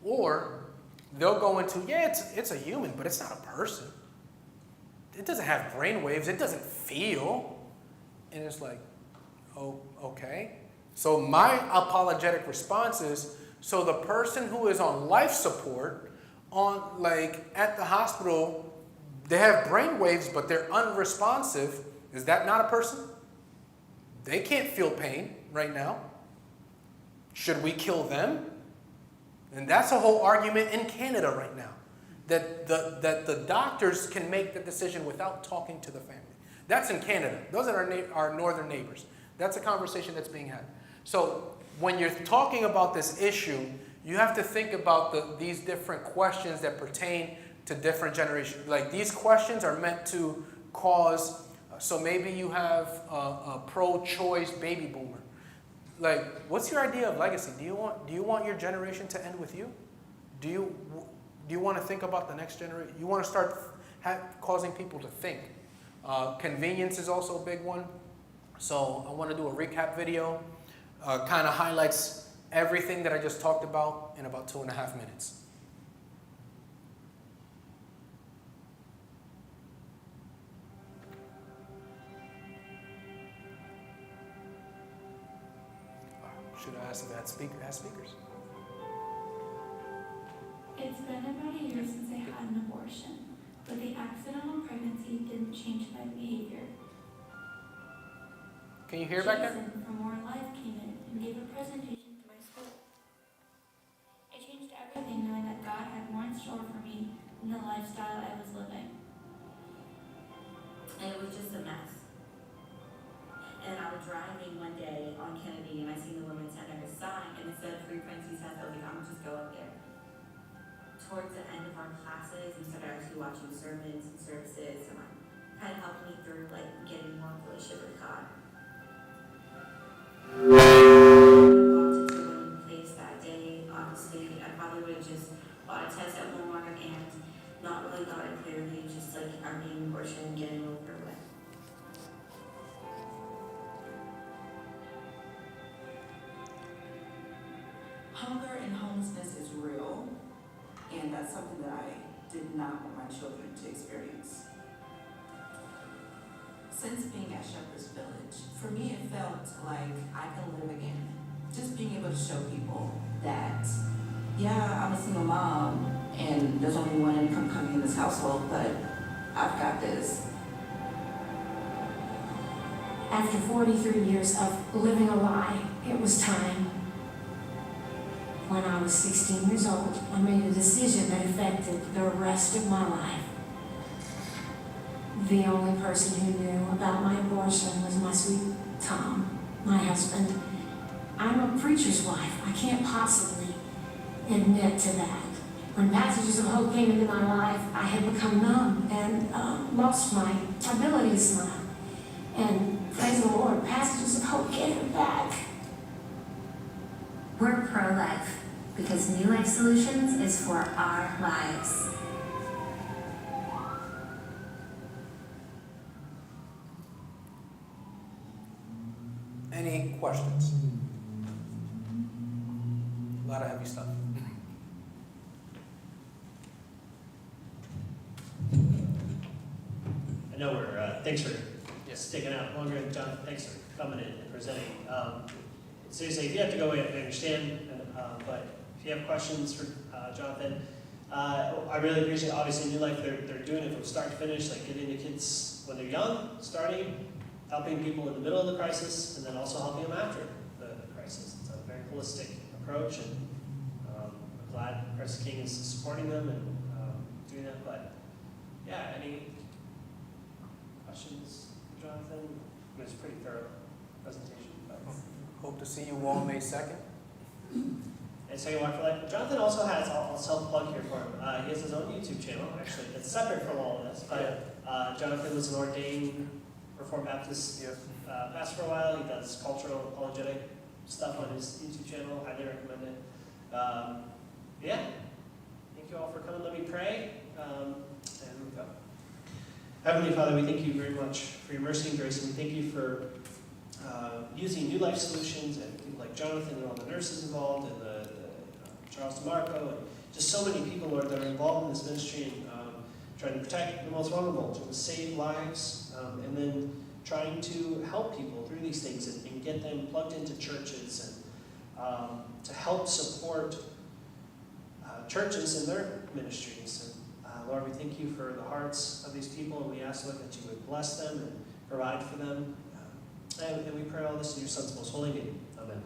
Or they'll go into, yeah, it's a human, but it's not a person. It doesn't have brain waves. It doesn't feel. And it's like, oh, okay. So my apologetic response is, so the person who is on life support, at the hospital, they have brain waves, but they're unresponsive. Is that not a person? They can't feel pain right now. Should we kill them? And that's a whole argument in Canada right now, that the doctors can make the decision without talking to the family. That's in Canada. Those are our northern neighbors. That's a conversation that's being had. So when you're talking about this issue, you have to think about these different questions that pertain to different generations. Like, these questions are meant to cause, so maybe you have a pro-choice baby boomer. Like, what's your idea of legacy? Do you want your generation to end with you? Do you want to think about the next generation? You want to start causing people to think. Convenience is also a big one. So I want to do a recap video. Kind of highlights everything that I just talked about in about 2.5 minutes. Should I ask if it has speakers? It's been about a year since I had an abortion, but the accidental pregnancy didn't change my behavior. Can you hear back there? Jason from More Life came in and gave a presentation to my school. It changed everything knowing that God had more in store for me than the lifestyle I was living. And it was just a mess. And I was driving one day on Kennedy and I seen the women's center sign, and it said Free Pregnancy Test. I was like, I'm gonna just go up there. Towards the end of our classes, we started actually watching sermons and services, and like kind of helped me through like getting more relationship with God. I walked into one place that day, honestly, I probably would have just bought a test at Walmart and not really thought it clearly, just like our main portion, getting over with. Hunger and homelessness is real, and that's something that I did not want my children to experience. Since being at Shepherd's Village, for me it felt like I can live again. Just being able to show people that, yeah, I'm a single mom, and there's only one income coming in this household, but I've got this. After 43 years of living a lie, it was time. When I was 16 years old, I made a decision that affected the rest of my life. The only person who knew about my abortion was my sweet Tom, my husband. I'm a preacher's wife. I can't possibly admit to that. When passages of hope came into my life, I had become numb and lost my ability to smile. And praise the Lord, passages of hope gave it back. We're pro-life because New Life Solutions is for our lives. Any questions? A lot of heavy stuff. I know thanks for Yes. sticking out longer, and John, thanks for coming in and presenting. Seriously, if you have to go away, I understand, but if you have questions for Jonathan, I really appreciate, obviously, New Life, they're doing it from start to finish, like getting the kids when they're young, starting, helping people in the middle of the crisis, and then also helping them after the crisis. It's a very holistic approach, and I'm glad Chris King is supporting them and doing that. But yeah, any questions for Jonathan? It was a pretty thorough presentation. But. Hope to see you all May 2nd. And Second Walk for Life. Jonathan also has, I'll self-plug here for him, he has his own YouTube channel, actually, that's separate from all of this. But Jonathan was an ordained Reformed Baptist pastor for a while. He does cultural apologetic stuff on his YouTube channel. Highly recommend it. Yeah, thank you all for coming. Let me pray. And we go. Heavenly Father, we thank you very much for your mercy and grace, and we thank you for using New Life Solutions and people like Jonathan and all the nurses involved and the Charles DeMarco and just so many people, Lord, that are involved in this ministry and trying to protect the most vulnerable, trying to save lives, and then trying to help people through these things and get them plugged into churches and to help support churches in their ministries. And Lord, we thank you for the hearts of these people, and we ask, Lord, that you would bless them and provide for them. And we pray all this in your Son's most holy name. Amen.